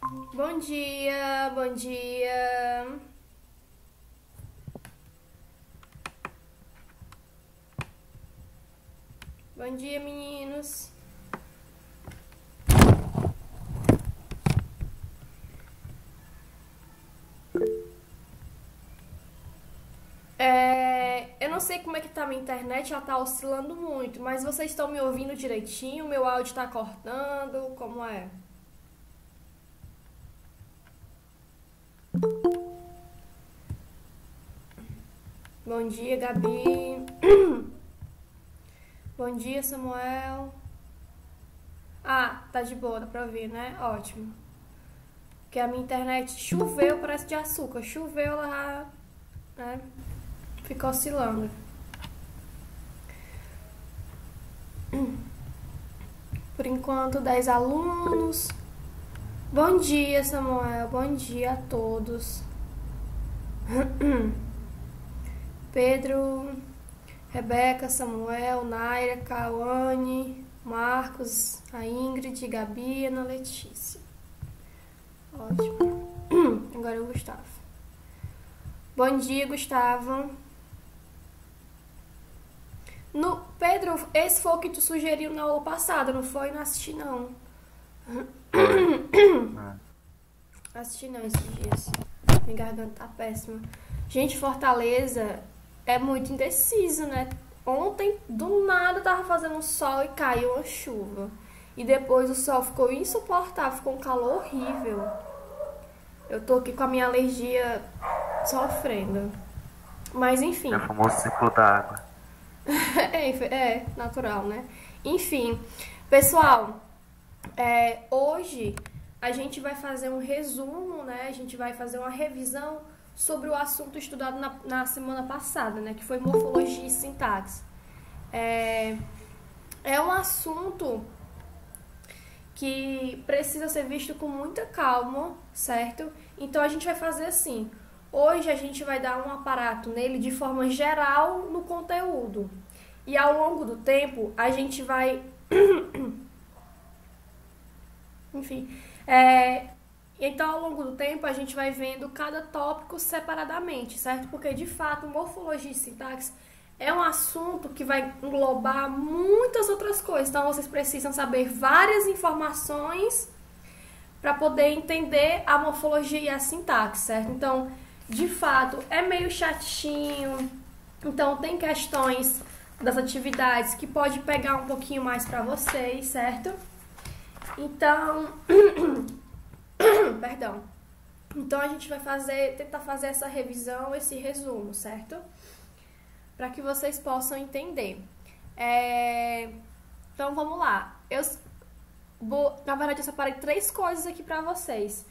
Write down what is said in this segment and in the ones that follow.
Bom dia, bom dia. Bom dia, meninos. Eu não sei como é que tá a minha internet, ela tá oscilando muito, mas vocês estão me ouvindo direitinho? Meu áudio tá cortando? Como é? Bom dia, Gabi. Bom dia, Samuel. Ah, tá de boa, dá pra ouvir, né? Ótimo. Porque a minha internet choveu, parece de açúcar. Choveu, ela, né? Fica oscilando. Por enquanto, 10 alunos. Bom dia, Samuel. Bom dia a todos. Pedro, Rebeca, Samuel, Naira, Cauane, Marcos, a Ingrid, Gabi e Ana Letícia. Ótimo. Agora é o Gustavo. Bom dia, Gustavo. Pedro, esse foi o que tu sugeriu na aula passada, não foi? Não assisti, não. Assisti não esses dias. Minha garganta tá péssima. Gente, Fortaleza é muito indeciso, né? Ontem, do nada, tava fazendo sol e caiu uma chuva. E depois o sol ficou insuportável, ficou um calor horrível. Eu tô aqui com a minha alergia sofrendo. Mas enfim. É o famoso ciclo da água. É natural, né? Enfim, pessoal, hoje a gente vai fazer um resumo, né? A gente vai fazer uma revisão sobre o assunto estudado na semana passada, né? Que foi morfologia e sintaxe. É um assunto que precisa ser visto com muita calma, certo? Então a gente vai fazer assim. Hoje a gente vai dar um aparato nele de forma geral no conteúdo. E ao longo do tempo a gente vai... Enfim. Então ao longo do tempo a gente vai vendo cada tópico separadamente, certo? Porque de fato morfologia e sintaxe é um assunto que vai englobar muitas outras coisas. Então vocês precisam saber várias informações para poder entender a morfologia e a sintaxe, certo? Então, de fato, é meio chatinho. Então tem questões das atividades que pode pegar um pouquinho mais para vocês, certo? Então, perdão. Então a gente vai tentar fazer essa revisão, esse resumo, certo? Para que vocês possam entender. Então vamos lá. Na verdade, eu separei 3 coisas aqui para vocês.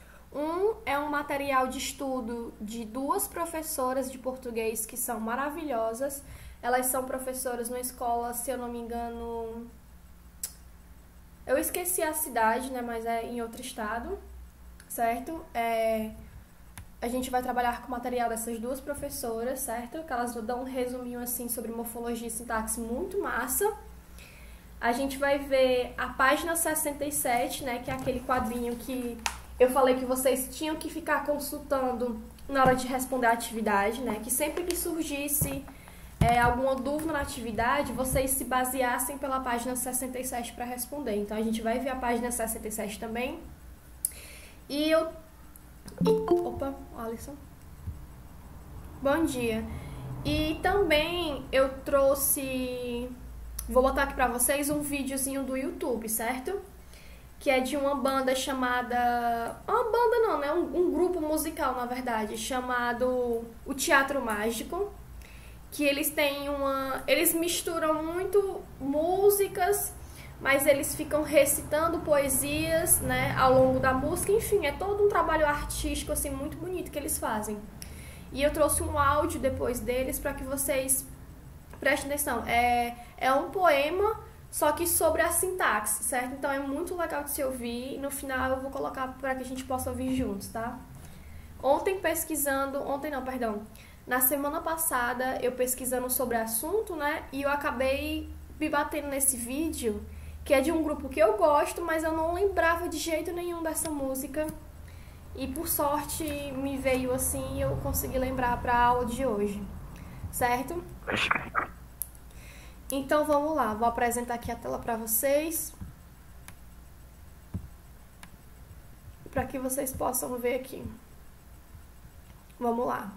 É um material de estudo de 2 professoras de português que são maravilhosas. Elas são professoras numa escola, se eu não me engano... Eu esqueci a cidade, né? Mas é em outro estado, certo? A gente vai trabalhar com o material dessas 2 professoras, certo? Que elas dão um resuminho assim sobre morfologia e sintaxe muito massa. A gente vai ver a página 67, né? Que é aquele quadrinho que eu falei que vocês tinham que ficar consultando na hora de responder a atividade, né? Que sempre que surgisse alguma dúvida na atividade, vocês se baseassem pela página 67 para responder. Então a gente vai ver a página 67 também. Opa, Alisson. Bom dia. E também eu trouxe... Vou botar aqui pra vocês um videozinho do YouTube, certo? Que é de uma banda chamada... Uma banda não, né? Um grupo musical, na verdade, chamado O Teatro Mágico. Que eles têm Eles misturam muito músicas, mas eles ficam recitando poesias, né, ao longo da música. Enfim, é todo um trabalho artístico, assim, muito bonito que eles fazem. E eu trouxe um áudio depois deles para que vocês prestem atenção. É um poema, só que sobre a sintaxe, certo? Então é muito legal de se ouvir. E no final eu vou colocar para que a gente possa ouvir juntos, tá? Na semana passada, eu pesquisando sobre o assunto, né? E eu acabei me batendo nesse vídeo, que é de um grupo que eu gosto, mas eu não lembrava de jeito nenhum dessa música. e por sorte me veio assim e eu consegui lembrar para a aula de hoje, certo? Então vamos lá, vou apresentar aqui a tela para vocês, para que vocês possam ver aqui. Vamos lá.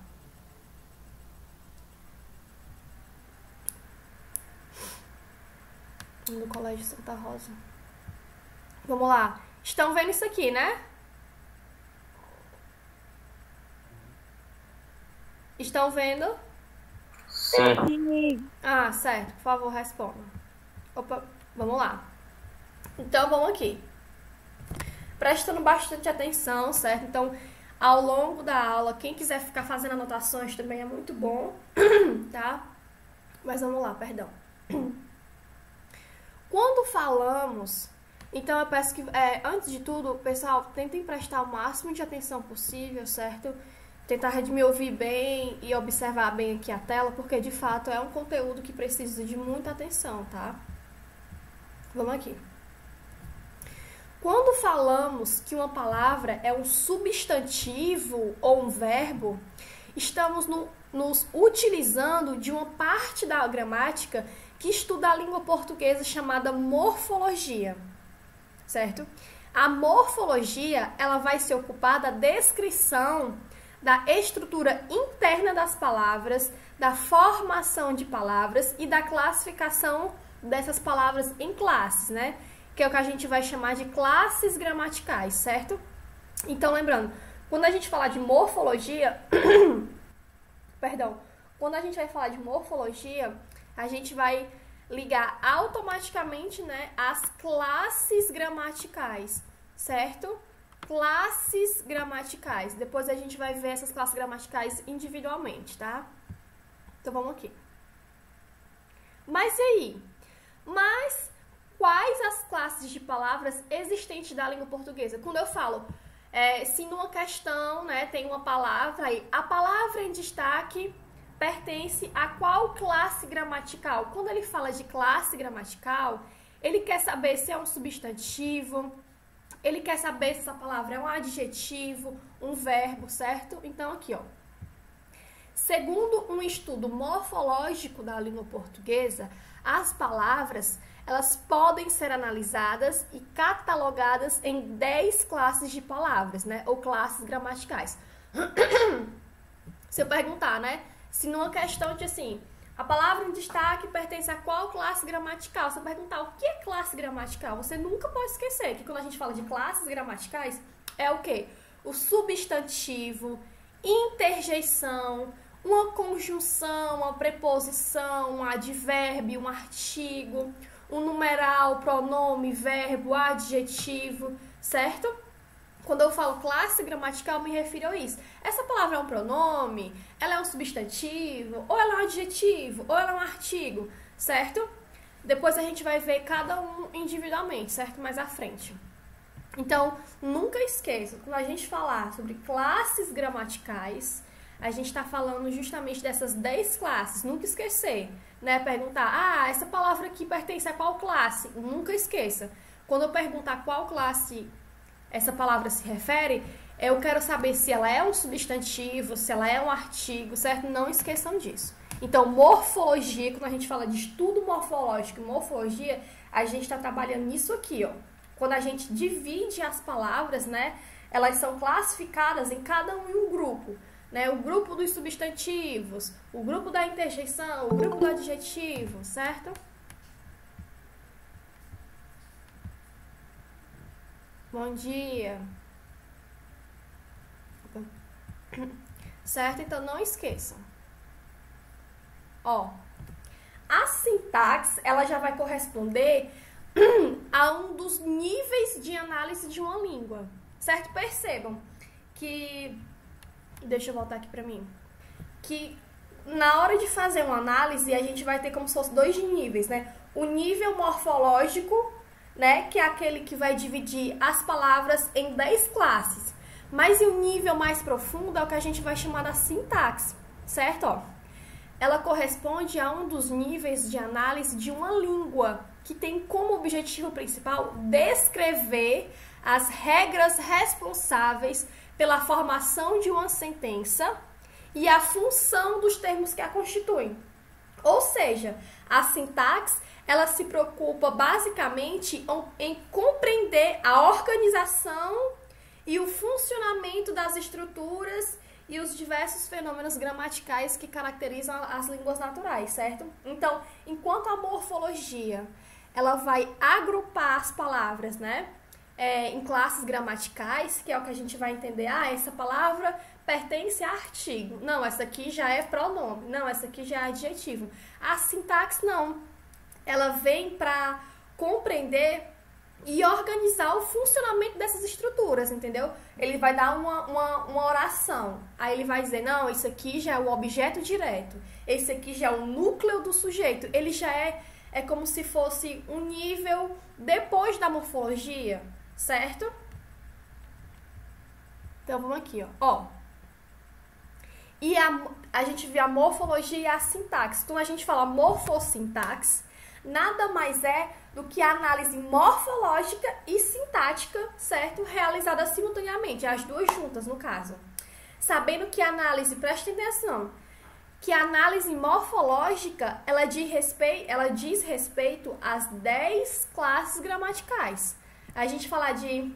Do Colégio Santa Rosa. Vamos lá. Estão vendo isso aqui, né? Estão vendo? Sim. Ah, certo. Por favor, respondam. Opa, vamos lá. Então, vamos aqui. Prestando bastante atenção, certo? Então, ao longo da aula, quem quiser ficar fazendo anotações também é muito bom, tá? Mas vamos lá, perdão. Quando falamos, então eu peço que, antes de tudo, pessoal, tentem prestar o máximo de atenção possível, certo? Tentar me ouvir bem e observar bem aqui a tela, porque de fato é um conteúdo que precisa de muita atenção, tá? Vamos aqui. Quando falamos que uma palavra é um substantivo ou um verbo, estamos nos utilizando de uma parte da gramática que estuda a língua portuguesa chamada morfologia, certo? A morfologia, ela vai se ocupar da descrição da estrutura interna das palavras, da formação de palavras e da classificação dessas palavras em classes, né? Que é o que a gente vai chamar de classes gramaticais, certo? Então, lembrando, quando a gente falar de morfologia, perdão, quando a gente vai falar de morfologia, a gente vai ligar automaticamente, né, as classes gramaticais, certo? Classes gramaticais. Depois a gente vai ver essas classes gramaticais individualmente, tá? Então, vamos aqui. Mas e aí? Mas quais as classes de palavras existentes da língua portuguesa? Quando eu falo, se numa questão, né, tem uma palavra aí, a palavra em destaque pertence a qual classe gramatical? Quando ele fala de classe gramatical, ele quer saber se é um substantivo, ele quer saber se essa palavra é um adjetivo, um verbo, certo? Então, aqui, ó. Segundo um estudo morfológico da língua portuguesa, as palavras, elas podem ser analisadas e catalogadas em 10 classes de palavras, né? Ou classes gramaticais. Se eu perguntar, né? Se numa questão de assim, a palavra em destaque pertence a qual classe gramatical? Se eu perguntar o que é classe gramatical, você nunca pode esquecer que quando a gente fala de classes gramaticais, é o quê? O substantivo, interjeição, uma conjunção, uma preposição, um advérbio, um artigo, um numeral, pronome, verbo, adjetivo, certo? Quando eu falo classe gramatical, me refiro a isso. Essa palavra é um pronome, ela é um substantivo, ou ela é um adjetivo, ou ela é um artigo, certo? Depois a gente vai ver cada um individualmente, certo? Mais à frente. Então, nunca esqueça, quando a gente falar sobre classes gramaticais, a gente está falando justamente dessas 10 classes. Nunca esquecer, né? Perguntar, essa palavra aqui pertence a qual classe? Nunca esqueça. Quando eu perguntar qual classe essa palavra se refere, eu quero saber se ela é um substantivo, se ela é um artigo, certo? Não esqueçam disso. Então, morfologia, quando a gente fala de estudo morfológico e morfologia, a gente está trabalhando nisso aqui, ó. Quando a gente divide as palavras, né? Elas são classificadas em cada um em um grupo, né? O grupo dos substantivos, o grupo da interjeição, o grupo do adjetivo, certo? Bom dia. Certo? Então, não esqueçam. Ó, a sintaxe, ela já vai corresponder a um dos níveis de análise de uma língua. Certo? Percebam que... Deixa eu voltar aqui pra mim. Que na hora de fazer uma análise, a gente vai ter como se fosse 2 níveis, né? O nível morfológico, né, que é aquele que vai dividir as palavras em 10 classes. Mas e o nível mais profundo é o que a gente vai chamar da sintaxe, certo? Ó, ela corresponde a um dos níveis de análise de uma língua, que tem como objetivo principal descrever as regras responsáveis pela formação de uma sentença e a função dos termos que a constituem. Ou seja, a sintaxe, ela se preocupa basicamente em compreender a organização e o funcionamento das estruturas e os diversos fenômenos gramaticais que caracterizam as línguas naturais, certo? Então, enquanto a morfologia, ela vai agrupar as palavras, né? Em classes gramaticais, que é o que a gente vai entender. Ah, essa palavra pertence a artigo. Não, essa aqui já é pronome. Não, essa aqui já é adjetivo. A sintaxe, não. Ela vem para compreender e organizar o funcionamento dessas estruturas, entendeu? Ele vai dar uma oração. Aí ele vai dizer, não, isso aqui já é o objeto direto. Esse aqui já é o núcleo do sujeito. Ele já é como se fosse um nível depois da morfologia, certo? Então, vamos aqui, ó. E a gente vê a morfologia e a sintaxe. Quando a gente fala morfossintaxe, nada mais é do que a análise morfológica e sintática, certo? Realizada simultaneamente, as duas juntas, no caso. Sabendo que a análise, presta atenção, que a análise morfológica, ela diz respeito às 10 classes gramaticais. A gente fala de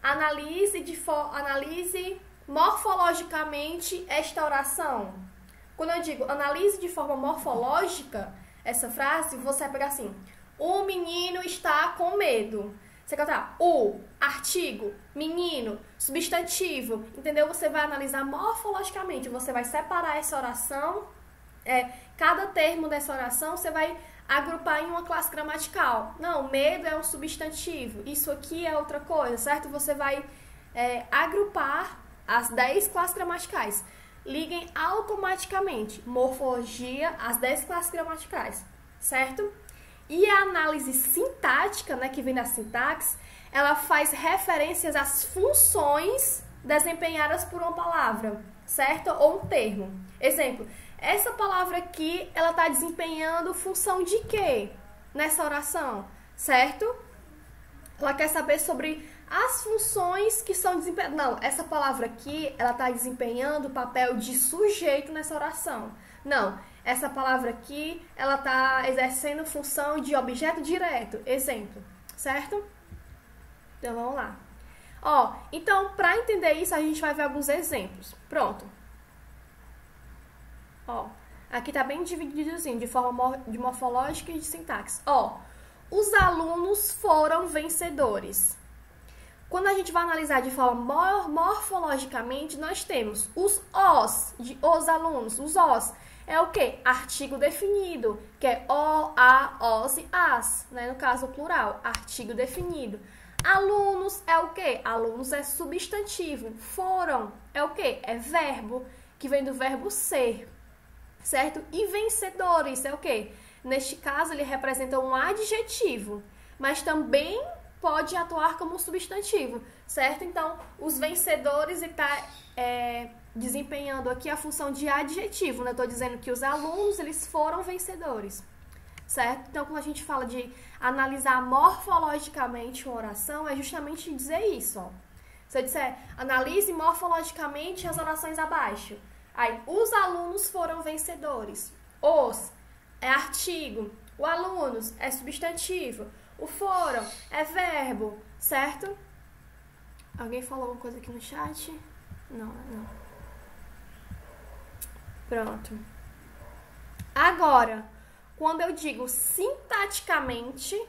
analise morfologicamente esta oração. Quando eu digo analise de forma morfológica essa frase, você vai pegar assim: o menino está com medo. Você vai cantar o, artigo, menino, substantivo, entendeu? Você vai analisar morfologicamente, você vai separar essa oração, cada termo dessa oração você vai agrupar em uma classe gramatical. Não, medo é um substantivo, isso aqui é outra coisa, certo? Você vai agrupar as 10 classes gramaticais. Liguem automaticamente morfologia, as 10 classes gramaticais, certo? E a análise sintática, né, que vem da sintaxe, ela faz referências às funções desempenhadas por uma palavra, certo? Ou um termo. Exemplo, essa palavra aqui, ela está desempenhando função de quê nessa oração, certo? Ela quer saber sobre as funções que são desempenhadas. Não, essa palavra aqui, ela está desempenhando o papel de sujeito nessa oração. Não, essa palavra aqui, ela está exercendo função de objeto direto. Exemplo, certo? Então, vamos lá. Ó, então, para entender isso, a gente vai ver alguns exemplos. Pronto. Ó, aqui tá bem divididozinho, de forma de morfológica e de sintaxe. Ó, os alunos foram vencedores. Quando a gente vai analisar de forma morfologicamente, nós temos os os alunos. Os os é o quê? Artigo definido, que é o, a, os e as, né? No caso, plural, artigo definido. Alunos é o quê? Alunos é substantivo. Foram é o quê? É verbo, que vem do verbo ser, certo? E vencedores é o quê? Neste caso, ele representa um adjetivo, mas também pode atuar como substantivo, certo? Então, os vencedores está desempenhando aqui a função de adjetivo, né? Eu estou dizendo que os alunos, eles foram vencedores, certo? Então, quando a gente fala de analisar morfologicamente uma oração, é justamente dizer isso, ó. Se eu disser, analise morfologicamente as orações abaixo. Aí, os alunos foram vencedores. Os é artigo, o alunos é substantivo, o foram é verbo, certo? Alguém falou alguma coisa aqui no chat? Não. Pronto. Agora, quando eu digo sintaticamente,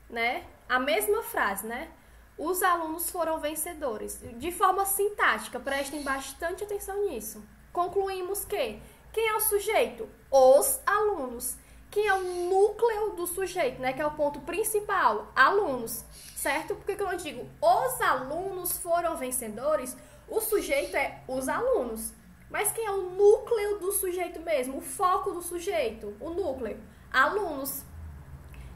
né? A mesma frase, né? Os alunos foram vencedores. De forma sintática, prestem bastante atenção nisso. Concluímos que quem é o sujeito? Os alunos. Quem é o núcleo do sujeito, né? Que é o ponto principal, alunos, certo? Porque quando eu digo os alunos foram vencedores, o sujeito é os alunos. Mas quem é o núcleo do sujeito mesmo? O foco do sujeito, o núcleo? Alunos.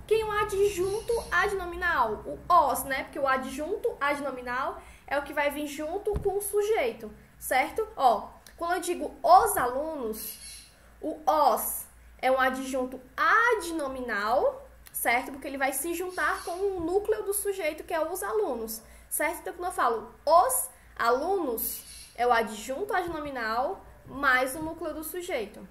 Quem é o adjunto adnominal? O os, né? Porque o adjunto adnominal é o que vai vir junto com o sujeito, certo? Ó, quando eu digo os alunos, o os é um adjunto adnominal, certo? Porque ele vai se juntar com o núcleo do sujeito, que é os alunos, certo? Então, quando eu falo os Alunos é o adjunto adnominal mais o núcleo do sujeito.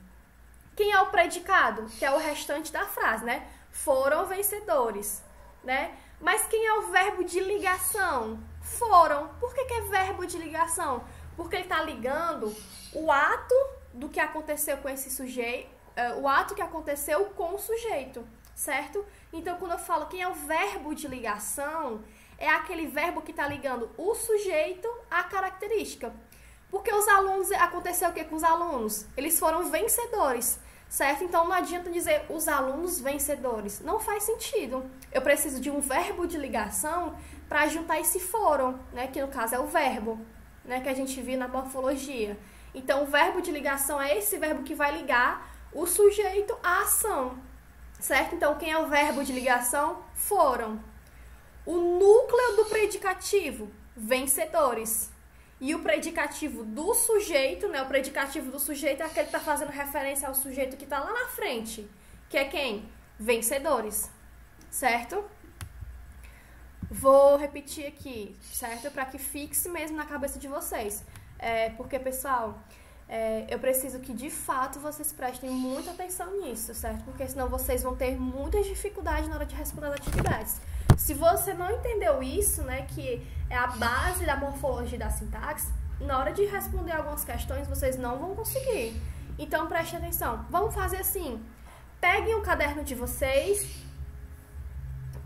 Quem é o predicado? Que é o restante da frase, né? Foram vencedores, né? Mas quem é o verbo de ligação? Foram. Por que é verbo de ligação? Porque ele está ligando o ato do que aconteceu com esse sujeito, o ato que aconteceu com o sujeito, certo? Então, quando eu falo quem é o verbo de ligação, é aquele verbo que está ligando o sujeito à característica. Porque os alunos, aconteceu o que com os alunos? Eles foram vencedores, certo? Então, não adianta dizer os alunos vencedores. Não faz sentido. Eu preciso de um verbo de ligação para juntar esse foram, né? Que no caso é o verbo, né? Que a gente viu na morfologia. Então, o verbo de ligação é esse verbo que vai ligar o sujeito à ação, certo? Então, quem é o verbo de ligação? Foram. O núcleo do predicativo, vencedores. E o predicativo do sujeito, né? O predicativo do sujeito é aquele que está fazendo referência ao sujeito que está lá na frente. Que é quem? Vencedores. Certo? Vou repetir aqui, certo? Para que fixe mesmo na cabeça de vocês. Porque, pessoal, eu preciso que, de fato, vocês prestem muita atenção nisso, certo? Porque senão vocês vão ter muitas dificuldades na hora de responder as atividades. Se você não entendeu isso, né, que é a base da morfologia e da sintaxe, na hora de responder algumas questões, vocês não vão conseguir. Então, prestem atenção. Vamos fazer assim. Peguem o caderno de vocês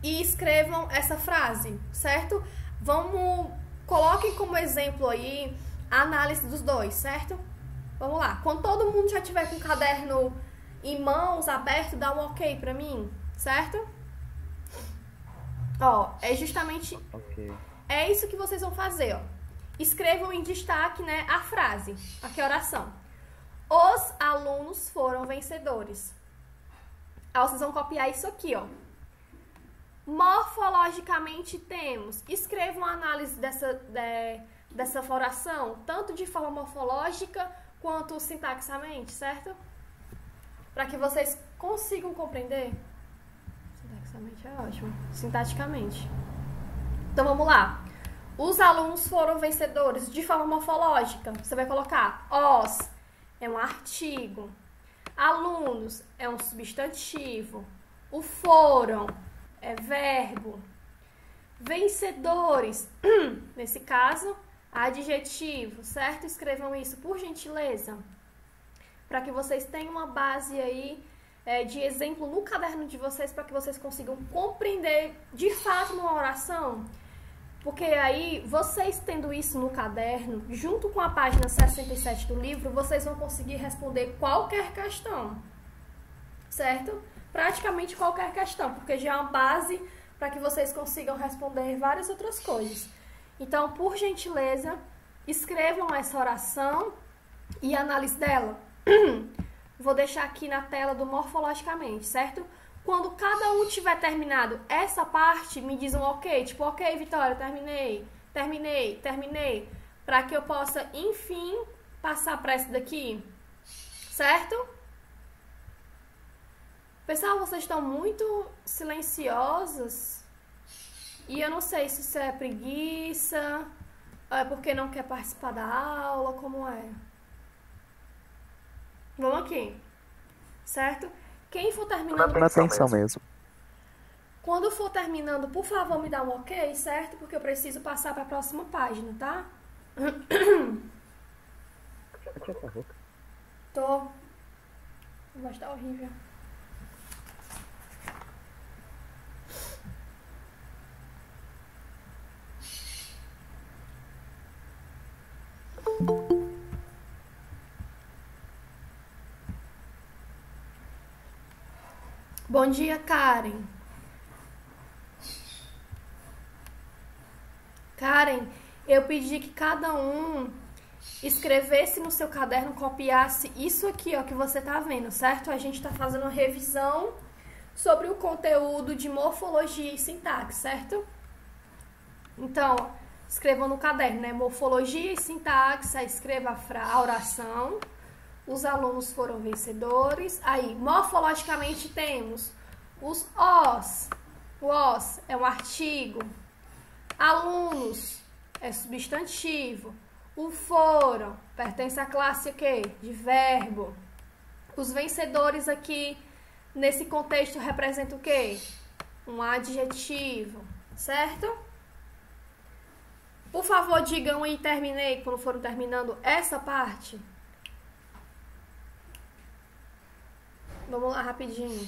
e escrevam essa frase, certo? Coloquem como exemplo aí a análise dos dois, certo? Vamos lá. Quando todo mundo já tiver com o caderno em mãos, aberto, dá um ok pra mim, certo? Ó, é justamente... Ok. É isso que vocês vão fazer, ó. Escrevam em destaque, né, a frase. Aqui é a oração. Os alunos foram vencedores. Aí vocês vão copiar isso aqui, ó. Morfologicamente temos. Escrevam a análise dessa oração, tanto de forma morfológica quanto sintaxamente, certo? Para que vocês consigam compreender. Sintaxicamente é ótimo. Sintaticamente. Então vamos lá. Os alunos foram vencedores de forma morfológica. Você vai colocar os é um artigo. Alunos é um substantivo. O foram é verbo. Vencedores, nesse caso, adjetivo, certo? Escrevam isso, por gentileza, para que vocês tenham uma base aí de exemplo no caderno de vocês, para que vocês consigam compreender de fato numa oração. Porque aí, vocês tendo isso no caderno, junto com a página 67 do livro, vocês vão conseguir responder qualquer questão, certo? Praticamente qualquer questão, porque já é uma base para que vocês consigam responder várias outras coisas. Então, por gentileza, escrevam essa oração e análise dela. Vou deixar aqui na tela do morfologicamente, certo? Quando cada um tiver terminado essa parte, me diz um ok, tipo, ok, Vitória, terminei, para que eu possa, enfim, passar para essa daqui, certo? Pessoal, vocês estão muito silenciosos e eu não sei se isso é preguiça, é porque não quer participar da aula, como é? Vamos aqui, certo? Quem for terminando... Presta atenção mesmo. Quando for terminando, por favor, me dá um ok, certo? Porque eu preciso passar para a próxima página, tá? Tô. A voz tá horrível. Bom dia, Karen. Karen, eu pedi que cada um escrevesse no seu caderno, copiasse isso aqui, ó, que você tá vendo, certo? A gente tá fazendo uma revisão sobre o conteúdo de morfologia e sintaxe, certo? Então, escrevam no caderno, né? Morfologia e sintaxe, aí escreva a oração. Os alunos foram vencedores. Aí, morfologicamente, temos os os. O os é um artigo. Alunos é substantivo. O foram pertence à classe o quê? De verbo. Os vencedores aqui, nesse contexto, representam o quê? Um adjetivo, certo? Por favor, digam aí, terminei, quando foram terminando essa parte. Vamos lá, rapidinho.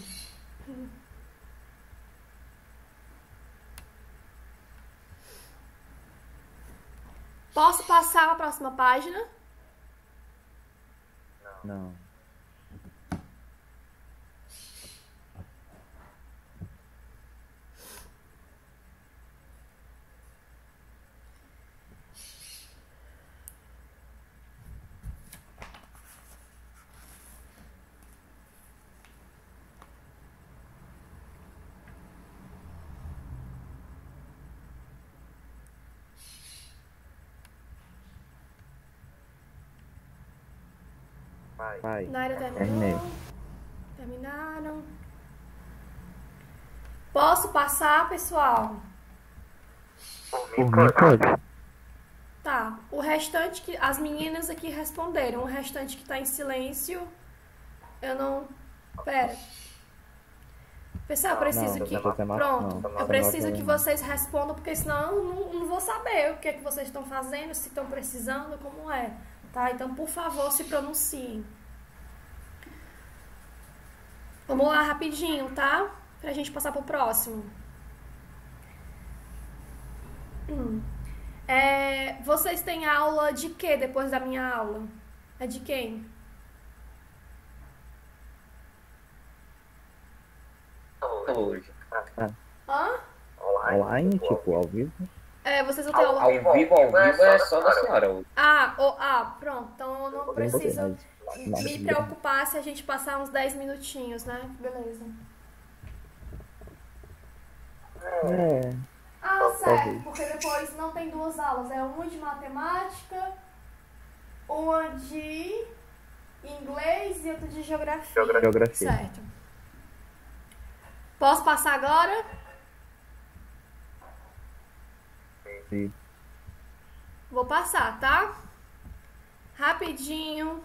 Posso passar a próxima página? Não. Vai. Naira Terminei. terminou? Terminaram? Posso passar, pessoal? Por mim, pode. Tá. O restante que as meninas aqui responderam. O restante que tá em silêncio, eu não. Pera. Pessoal, eu preciso Não, que. não tem mais, Pronto. não. Eu preciso que vocês respondam, porque senão eu não vou saber o que é que vocês estão fazendo, se estão precisando, como é. Tá? Então, por favor, se pronunciem. Vamos lá rapidinho, tá? Pra gente passar pro próximo. Vocês têm aula de quê depois da minha aula? É de quem? Hoje. Hã? Online, tipo, ao vivo. Vocês vão ter aula. Ao vivo é só da senhora. Pronto. Então eu não Tem preciso mas- me preocupar se a gente passar uns 10 minutinhos, né? Beleza. É. Certo, Talvez. porque depois não tem duas aulas. É uma de matemática, uma de inglês e outra de geografia. Geografia. Certo. Posso passar agora? Sim. Vou passar, tá? Rapidinho.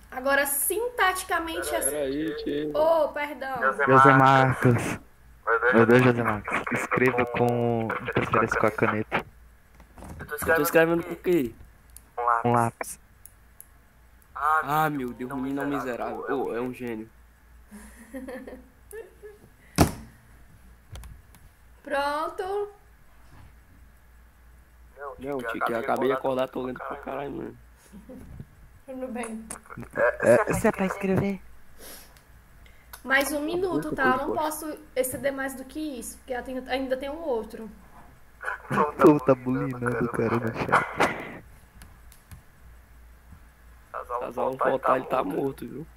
Agora, sintaticamente... Peraí, tio. Oh, perdão. José Marcos. Meu Deus, José Marcos. Escreva com. De preferência com a caneta. Eu tô escrevendo com o quê? Um lápis. Ah, meu Deus, menino é um miserável. Oh, é um gênio. Pronto. Não, tio, que eu acabei de acordar, tô lendo pra caralho, mano. Tudo bem. Você é pra escrever? Mais um minuto, tá? Eu não posso exceder mais do que isso, porque ainda tem um outro. Tu tá bulinando o cara no chat. Caso não voltar, ele tá morto, viu?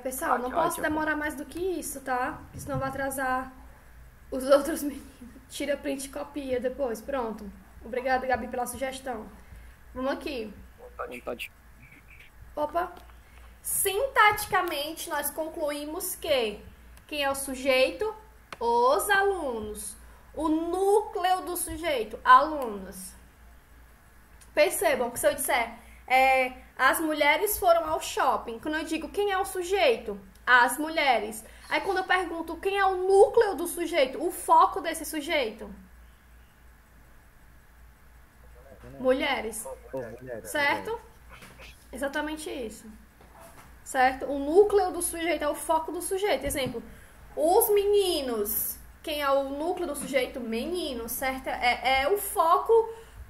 Pessoal, não posso demorar mais do que isso, tá? Porque senão vai atrasar os outros meninos. Tira print e copia depois. Pronto. Obrigada, Gabi, pela sugestão. Vamos aqui. Vontade. Opa. Sintaticamente, nós concluímos que quem é o sujeito? Os alunos. O núcleo do sujeito? Alunos. Percebam que se eu disser as mulheres foram ao shopping, quando eu digo quem é o sujeito? As mulheres. Aí quando eu pergunto quem é o núcleo do sujeito, o foco desse sujeito? Mulheres. Certo? Exatamente isso. Certo? O núcleo do sujeito é o foco do sujeito. Exemplo, os meninos. Quem é o núcleo do sujeito? Menino, certo? É o foco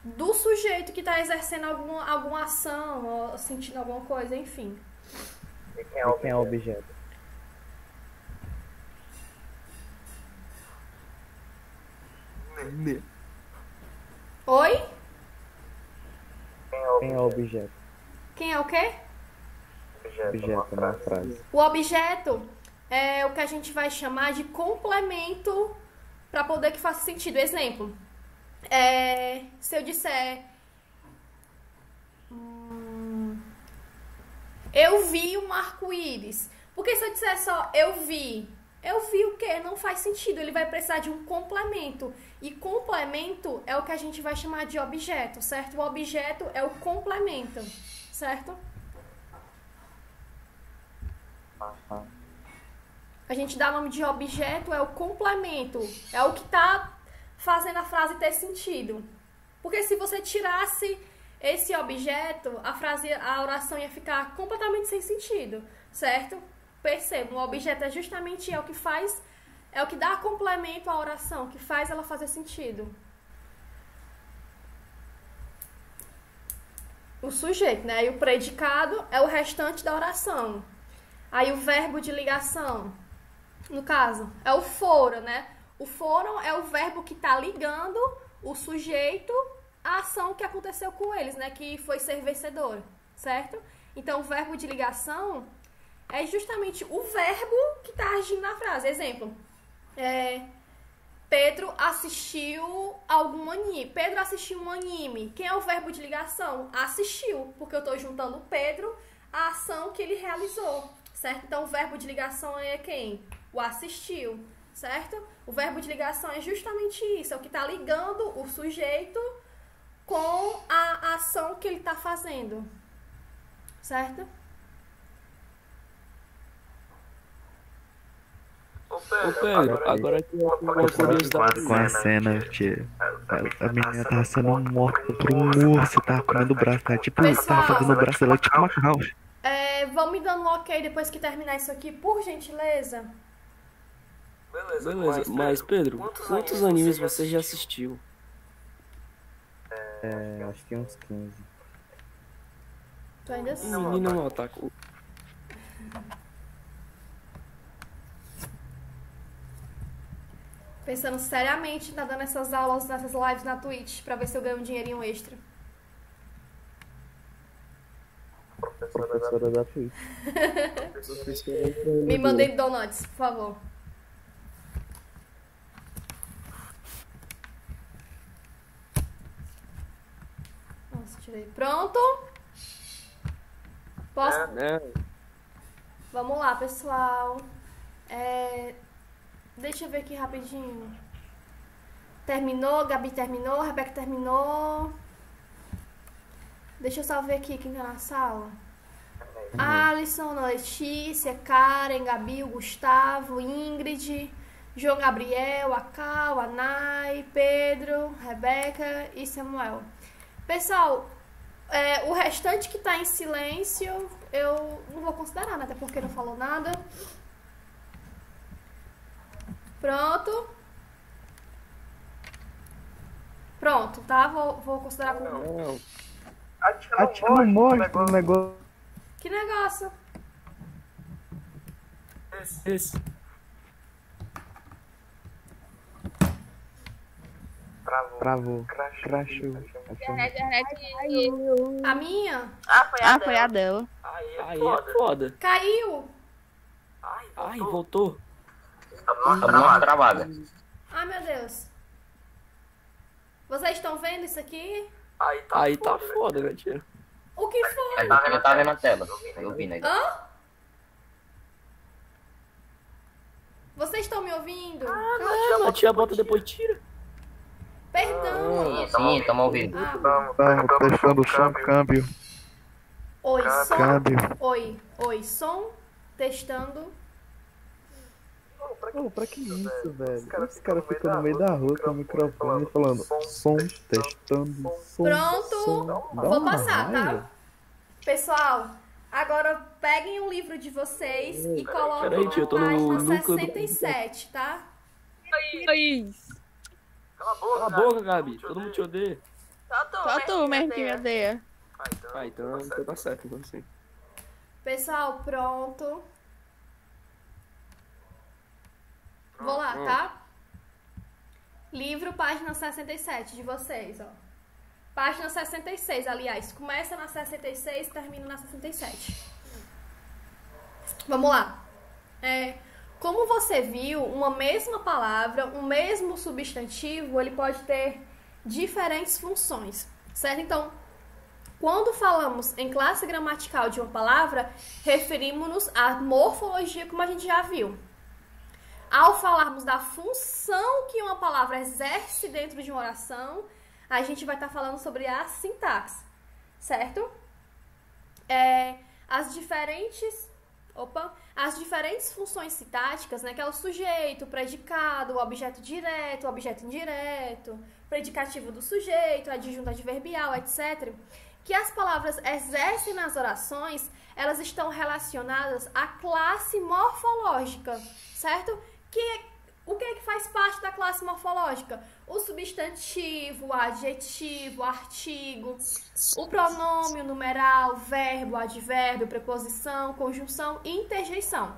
do sujeito que está exercendo alguma ação, ou sentindo alguma coisa, enfim. E quem é o objeto? Oi? Quem é o objeto? Quem é o quê? Objeto na frase. O objeto é o que a gente vai chamar de complemento para poder que faça sentido. Exemplo, se eu disser eu vi um arco-íris. Porque se eu disser só eu vi, eu vi o quê? Não faz sentido, ele vai precisar de um complemento. E complemento é o que a gente vai chamar de objeto, certo? O objeto é o complemento, certo? A gente dá nome de objeto, é o complemento, é o que está fazendo a frase ter sentido. Porque se você tirasse esse objeto, a oração ia ficar completamente sem sentido, certo? Percebam, o objeto é justamente o que faz, é o que dá complemento à oração, que faz ela fazer sentido. O sujeito, né? E o predicado é o restante da oração. Aí o verbo de ligação, no caso, é o foram, né? O foram é o verbo que está ligando o sujeito à ação que aconteceu com eles, né? Que foi ser vencedor, certo? Então, o verbo de ligação é justamente o verbo que está agindo na frase. Exemplo, Pedro assistiu algum anime. Pedro assistiu um anime. Quem é o verbo de ligação? Assistiu, porque eu estou juntando Pedro à ação que ele realizou, certo? Então, o verbo de ligação é quem? O assistiu, certo? O verbo de ligação é justamente isso, é o que está ligando o sujeito com a ação que ele está fazendo, certo? Ô Pedro, agora que eu uma curiosidade. Com a cena, tia. A menina tava sendo morta por um urso, tava comendo o braço, tá? Tipo, Pessoal, tava fazendo o braço dela, tipo uma caos. Vão me dando um ok depois que terminar isso aqui, por gentileza. Beleza, mas Pedro, quantos animes você já assistiu? Acho que uns 15. Tu ainda Menino no otaku. Pensando seriamente em tá dando essas aulas, nessas lives na Twitch, pra ver se eu ganho um dinheirinho extra. Professora da Twitch. Me mandem donuts, por favor. Nossa, tirei. Pronto? Posso? Vamos lá, pessoal. Deixa eu ver aqui rapidinho. Terminou, Gabi terminou, Rebeca terminou. Deixa eu só ver aqui quem tá na sala. Alisson, Letícia, Karen, Gabi, o Gustavo, Ingrid, João Gabriel, a Cal, a Nai, Pedro, Rebeca e Samuel. Pessoal, o restante que tá em silêncio, eu não vou considerar, né? Até porque não falou nada. Pronto, tá? Vou considerar como... A tia não mostra o negócio. Que negócio? Esse. Travou. Crashou. A minha? Foi a dela. Aí é foda. Caiu! Ai, voltou. Tá travada. Ai, meu Deus. Vocês estão vendo isso aqui? Aí tá foda, né, tia? O que foi? Eu tava vendo a tela. Eu vi, né? Hã? Vocês estão me ouvindo? Não, a tia bota depois tira. Perdão. Sim, tamo ouvindo. Tamo testando o som, câmbio. Oi, som. Câmbio. Oi, som. Testando. Pra que isso, velho? Os caras ficam no meio da rua com o microfone falando som, testando, som. Pronto. Som. Dá Vou uma passar, raiva. tá? Pessoal, agora peguem o livro de vocês e coloquem Peraí, tia, eu tô na no página núcleo do- 67, tá? Cala a boca, Gabi. Todo mundo te odeia. Só tu mesmo que me odeia. Ah, então tá certo, então sim. Pessoal, pronto. Vou lá, tá? Livro, página 67 de vocês, ó. Página 66, aliás. Começa na 66 e termina na 67. Vamos lá. Como você viu, uma mesma palavra, um mesmo substantivo, ele pode ter diferentes funções, certo? Então, quando falamos em classe gramatical de uma palavra, referimos-nos à morfologia, como a gente já viu. Ao falarmos da função que uma palavra exerce dentro de uma oração, a gente vai estar falando sobre a sintaxe, certo? As diferentes funções sintáticas, né, que é o sujeito, o predicado, o objeto direto, o objeto indireto, predicativo do sujeito, adjunto adverbial, etc., que as palavras exercem nas orações, elas estão relacionadas à classe morfológica, certo? O que é que faz parte da classe morfológica? O substantivo, o adjetivo, o artigo, o pronome, o numeral, o verbo, o advérbio, preposição, conjunção e interjeição.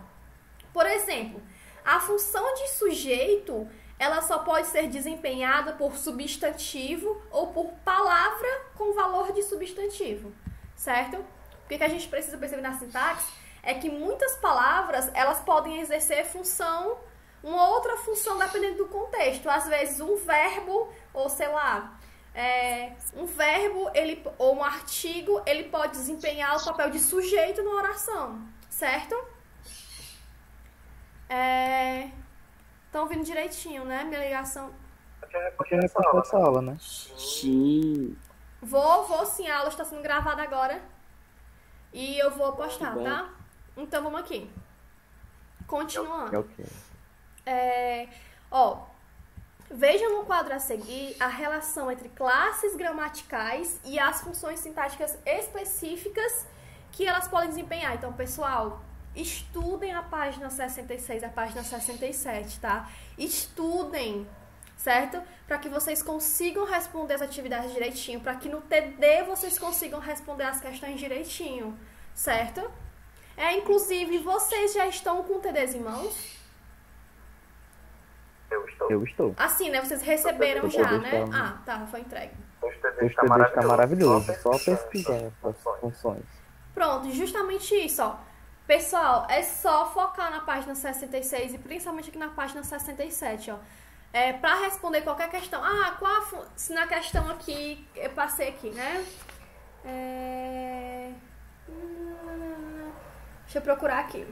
Por exemplo, a função de sujeito, ela só pode ser desempenhada por substantivo ou por palavra com valor de substantivo, certo? O que a gente precisa perceber na sintaxe é que muitas palavras, elas podem exercer uma outra função dependendo do contexto. Às vezes um verbo, ou sei lá, um verbo ou um artigo, ele pode desempenhar o papel de sujeito na oração, certo? Estão ouvindo direitinho, né? Minha ligação. Porque é reportar essa aula, né? Sim. Vou sim, a aula está sendo gravada agora. E eu vou postar, tá? Então vamos aqui. Continuando. Ok. Vejam no quadro a seguir a relação entre classes gramaticais e as funções sintáticas específicas que elas podem desempenhar. Então, pessoal, estudem a página 66 e a página 67, tá? Estudem, certo? Para que vocês consigam responder as atividades direitinho, para que no TD vocês consigam responder as questões direitinho, certo? Inclusive, vocês já estão com o TDs em mãos? Eu estou. Assim, né? Vocês receberam já, né? Ah, tá, foi entregue. O TD está maravilhoso, só pesquisar as funções. Pronto, justamente isso, ó. Pessoal, é só focar na página 66 e principalmente aqui na página 67, ó. Para responder qualquer questão. Se na questão aqui, eu passei aqui, né? Deixa eu procurar aqui.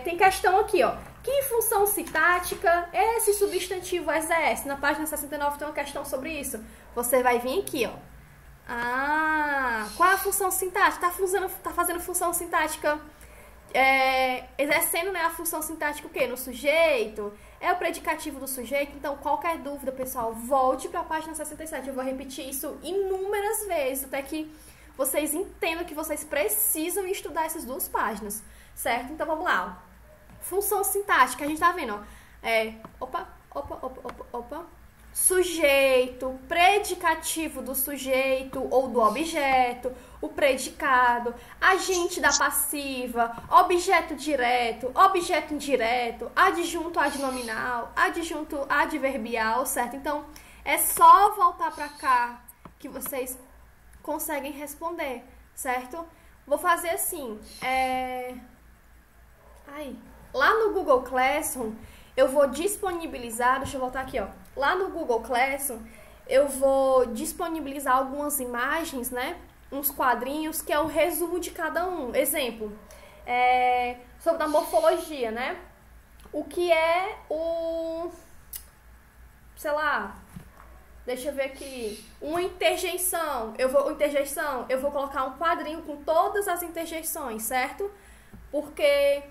Tem questão aqui, ó. Que função sintática esse substantivo exerce? Na página 69 tem uma questão sobre isso. Você vai vir aqui, ó. Qual é a função sintática? Tá fazendo função sintática, exercendo, né, a função sintática o quê? No sujeito? É o predicativo do sujeito? Então, qualquer dúvida, pessoal, volte para a página 67. Eu vou repetir isso inúmeras vezes, até que vocês entendam que vocês precisam estudar essas duas páginas, certo? Então, vamos lá, ó. Função sintática, a gente tá vendo, ó. Sujeito, predicativo do sujeito ou do objeto, o predicado, agente da passiva, objeto direto, objeto indireto, adjunto adnominal, adjunto adverbial, certo? Então, é só voltar pra cá que vocês conseguem responder, certo? Vou fazer assim, lá no Google Classroom, eu vou disponibilizar, deixa eu voltar aqui, ó. Lá no Google Classroom, eu vou disponibilizar algumas imagens, né? Uns quadrinhos, que é um resumo de cada um. Exemplo, sobre a morfologia, né? O que é sei lá, deixa eu ver aqui, uma interjeição. Eu vou colocar um quadrinho com todas as interjeições, certo? Porque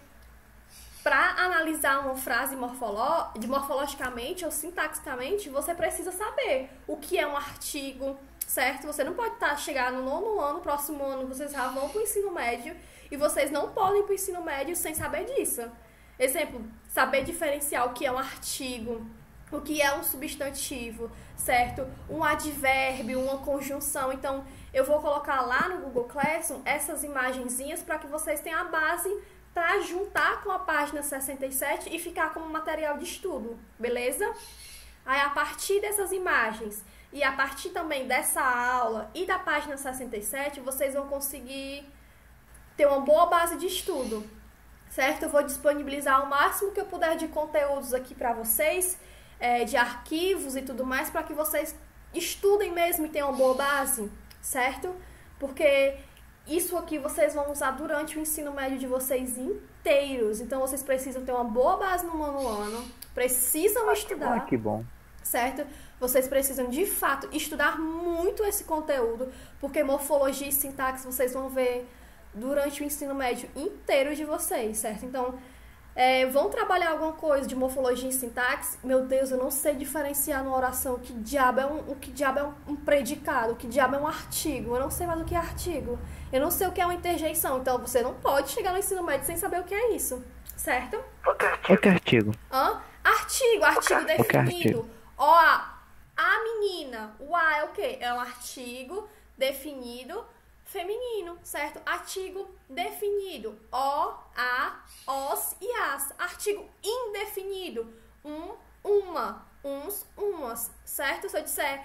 para analisar uma frase morfologicamente ou sintaxicamente, você precisa saber o que é um artigo, certo? Você não pode chegar no 9º ano, próximo ano vocês já vão para o ensino médio e vocês não podem ir para o ensino médio sem saber disso. Exemplo, saber diferenciar o que é um artigo, o que é um substantivo, certo? Um advérbio, uma conjunção. Então, eu vou colocar lá no Google Classroom essas imagenzinhas para que vocês tenham a base para juntar com a página 67 e ficar como material de estudo, beleza? Aí, a partir dessas imagens e a partir também dessa aula e da página 67, vocês vão conseguir ter uma boa base de estudo, certo? Eu vou disponibilizar o máximo que eu puder de conteúdos aqui para vocês, de arquivos e tudo mais, para que vocês estudem mesmo e tenham uma boa base, certo? Porque isso aqui vocês vão usar durante o ensino médio de vocês inteiros. Então, vocês precisam ter uma boa base no nono ano, precisam estudar. Ah, que bom. Certo? Vocês precisam, de fato, estudar muito esse conteúdo, porque morfologia e sintaxe vocês vão ver durante o ensino médio inteiro de vocês, certo? Então, vão trabalhar alguma coisa de morfologia e sintaxe. Meu Deus, eu não sei diferenciar numa oração o que diabo é um predicado, o que diabo é um artigo. Eu não sei mais o que é artigo. Eu não sei o que é uma interjeição. Então, você não pode chegar no ensino médio sem saber o que é isso, certo? O que é artigo? Artigo definido. Ó, a menina. O a é o quê? É um artigo definido feminino, certo? Artigo definido. O, a, os e as. Artigo indefinido. Uma, uns, umas, certo? Se eu disser,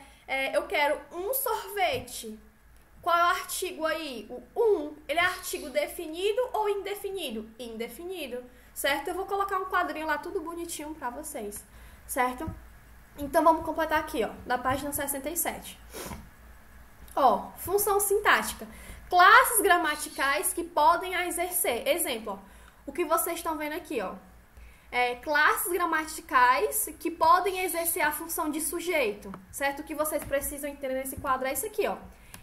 eu quero um sorvete. Qual é o artigo aí? O ele é artigo definido ou indefinido? Indefinido, certo? Eu vou colocar um quadrinho lá tudo bonitinho pra vocês, certo? Então, vamos completar aqui, ó, da página 67. Ó, função sintática. Classes gramaticais que podem a exercer. Exemplo, ó, o que vocês estão vendo aqui, ó. Classes gramaticais que podem exercer a função de sujeito, certo? O que vocês precisam entender nesse quadro é isso aqui, ó.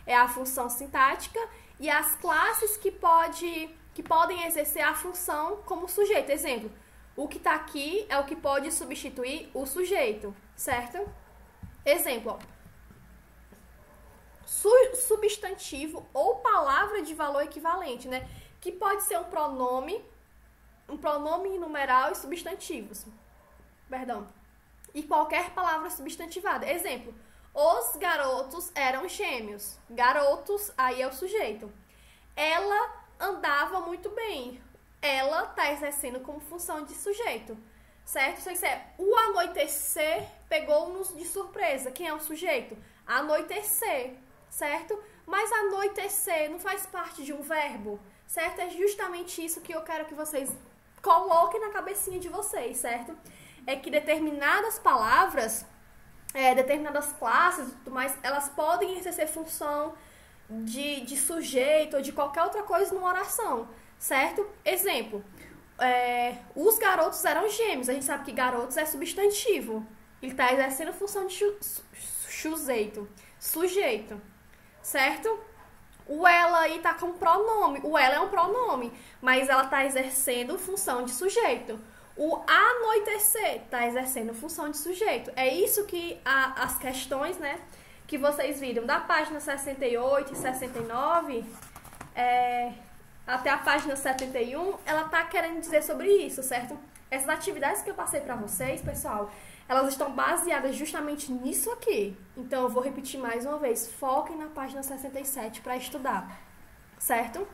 É a função sintática e as classes que podem exercer a função como sujeito. Exemplo, o que está aqui é o que pode substituir o sujeito, certo? Exemplo, ó. Substantivo ou palavra de valor equivalente, né? Que pode ser um pronome numeral e substantivos. Perdão. E qualquer palavra substantivada. Exemplo, os garotos eram gêmeos. Garotos, aí é o sujeito. Ela andava muito bem. Ela está exercendo como função de sujeito, certo? Se eu disser, o anoitecer pegou-nos de surpresa. Quem é o sujeito? Anoitecer, certo? Mas anoitecer não faz parte de um verbo, certo? É justamente isso que eu quero que vocês coloquem na cabecinha de vocês, certo? É que determinadas palavras, determinadas classes, mas elas podem exercer função de sujeito ou de qualquer outra coisa numa oração, certo? Exemplo, os garotos eram gêmeos. A gente sabe que garotos é substantivo. Ele está exercendo função de sujeito, certo? O ela aí tá com pronome. O ela é um pronome, mas ela tá exercendo função de sujeito. O anoitecer tá exercendo função de sujeito. É isso que as questões, né, que vocês viram da página 68 e 69, até a página 71, ela tá querendo dizer sobre isso, certo? Essas atividades que eu passei pra vocês, pessoal, elas estão baseadas justamente nisso aqui. Então, eu vou repetir mais uma vez. Foquem na página 67 para estudar, certo?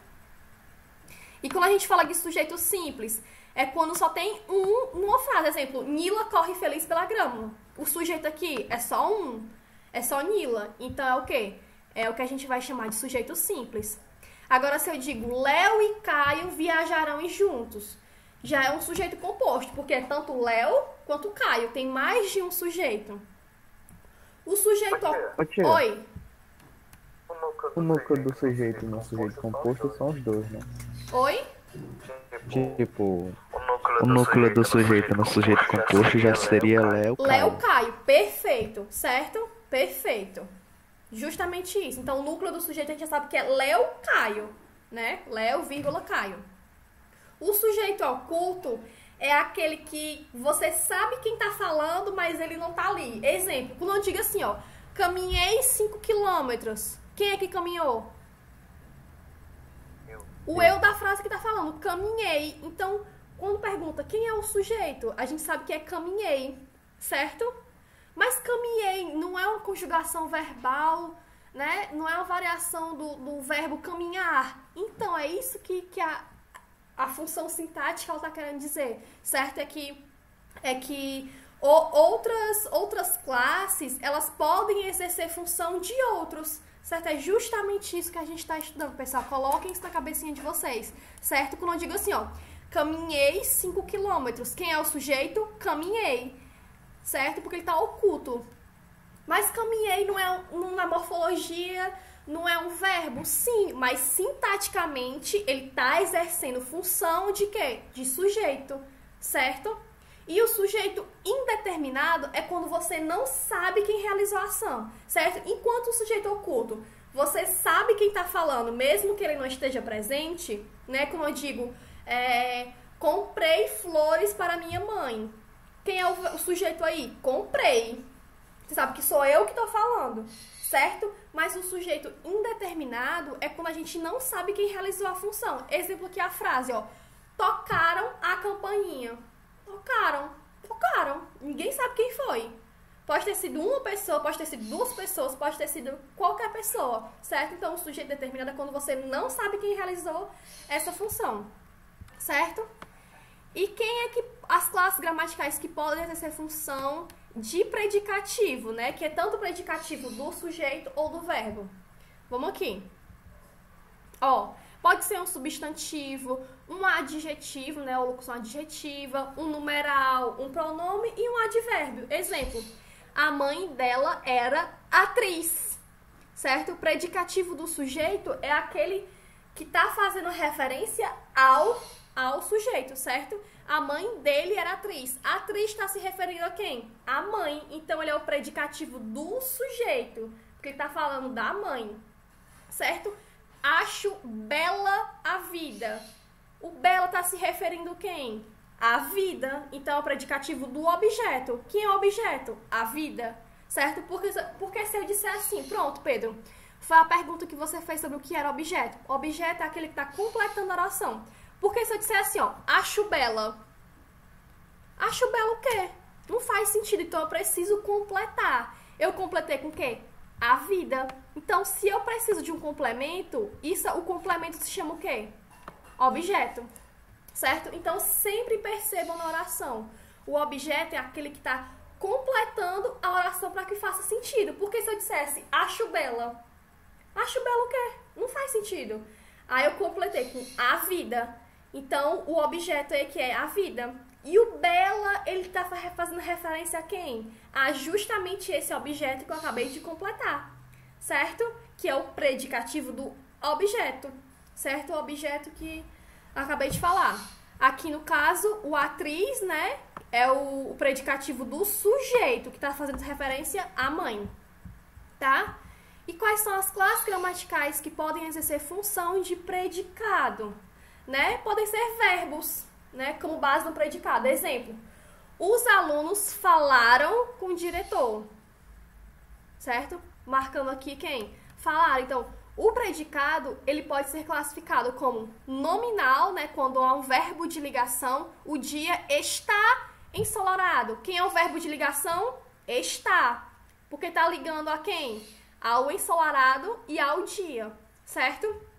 E quando a gente fala de sujeito simples, é quando só tem uma frase. Exemplo, Nila corre feliz pela grama. O sujeito aqui é só é só Nila. Então, é o quê? É o que a gente vai chamar de sujeito simples. Agora, se eu digo Léo e Caio viajarão juntos, já é um sujeito composto, porque é tanto Léo quanto Caio. Tem mais de um sujeito. O sujeito... Oi? O núcleo do sujeito no sujeito composto são os dois, né? Oi? Tipo, o núcleo do sujeito no sujeito composto já seria Léo, Caio. Léo, Caio. Perfeito. Certo? Perfeito. Justamente isso. Então, o núcleo do sujeito a gente já sabe que é Léo, Caio, né? Léo, vírgula, Caio. O sujeito oculto é aquele que você sabe quem tá falando, mas ele não tá ali. Exemplo, quando eu digo assim, ó, caminhei 5 quilômetros. Quem é que caminhou? O eu da frase que tá falando, caminhei. Então, quando pergunta quem é o sujeito, a gente sabe que é caminhei, certo? Mas caminhei não é uma conjugação verbal, né? Não é uma variação do verbo caminhar. Então, é isso que a função sintática ela tá querendo dizer, certo? É que outras classes, elas podem exercer função de outros, certo? É justamente isso que a gente está estudando, pessoal. Coloquem isso na cabecinha de vocês, certo? Quando eu digo assim, ó, caminhei 5 quilômetros. Quem é o sujeito? Caminhei, certo? Porque ele está oculto. Mas caminhei não é na morfologia não é um verbo? Sim, mas sintaticamente ele está exercendo função de quê? De sujeito, certo? E o sujeito indeterminado é quando você não sabe quem realizou a ação, certo? Enquanto o sujeito oculto, você sabe quem está falando, mesmo que ele não esteja presente, né? Como eu digo, comprei flores para minha mãe. Quem é o sujeito aí? Comprei. Você sabe que sou eu que estou falando, certo? Mas o sujeito indeterminado é quando a gente não sabe quem realizou a função. Exemplo aqui a frase, ó. Tocaram a campainha. Tocaram. Ninguém sabe quem foi. Pode ter sido uma pessoa, pode ter sido duas pessoas, pode ter sido qualquer pessoa, certo? Então, o sujeito determinado é quando você não sabe quem realizou essa função, certo? E quem é que as classes gramaticais que podem exercer função de predicativo, né? Que é tanto predicativo do sujeito ou do verbo. Vamos aqui. Ó, pode ser um substantivo, um adjetivo, né? Ou locução adjetiva, um numeral, um pronome e um advérbio. Exemplo, a mãe dela era atriz, certo? O predicativo do sujeito é aquele que está fazendo referência ao sujeito, certo? A mãe dele era atriz. A atriz está se referindo a quem? A mãe. Então, ele é o predicativo do sujeito, porque ele está falando da mãe, certo? Acho bela a vida. O bela está se referindo a quem? A vida. Então, é o predicativo do objeto. Quem é o objeto? A vida, certo? Porque se eu disser assim, pronto, Pedro, foi a pergunta que você fez sobre o que era objeto. O objeto é aquele que está completando a oração. Porque se eu disser assim, ó, acho bela. Acho bela o quê? Não faz sentido, então eu preciso completar. Eu completei com o quê? A vida. Então, se eu preciso de um complemento, o complemento se chama o quê? Objeto. Certo? Então, sempre percebam na oração. O objeto é aquele que está completando a oração para que faça sentido. Porque se eu dissesse, acho bela o quê? Não faz sentido. Aí eu completei com a vida. Então, o objeto aí que é a vida. E o bela, ele está fazendo referência a quem? A justamente esse objeto que eu acabei de completar, certo? Que é o predicativo do objeto, certo? O objeto que eu acabei de falar. Aqui no caso, o atriz, né? É o predicativo do sujeito, que está fazendo referência à mãe, tá? E quais são as classes gramaticais que podem exercer função de predicado? Né? Podem ser verbos, né? Como base no predicado. Exemplo, os alunos falaram com o diretor, certo? Marcando aqui quem? Falaram. Então, o predicado, ele pode ser classificado como nominal, né? Quando há um verbo de ligação, o dia está ensolarado. Quem é o verbo de ligação? Está. Porque está ligando a quem? Ao ensolarado e ao dia, certo?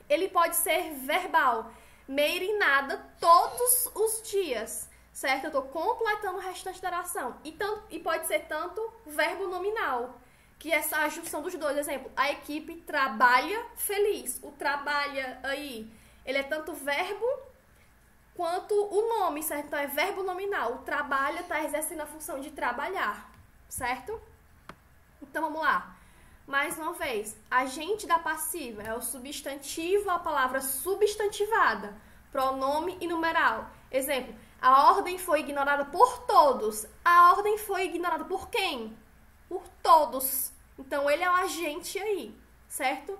Ele pode ser verbal, meio e nada todos os dias, certo? Eu estou completando o restante da oração. E pode ser tanto verbo nominal, que é essa junção dos dois. Exemplo, a equipe trabalha feliz. O trabalha aí, ele é tanto verbo quanto o nome, certo? Então é verbo nominal. O trabalha está exercendo a função de trabalhar, certo? Então vamos lá. Mais uma vez, agente da passiva é o substantivo, a palavra substantivada, pronome e numeral. Exemplo, a ordem foi ignorada por todos. A ordem foi ignorada por quem? Por todos. Então, ele é o agente aí, certo?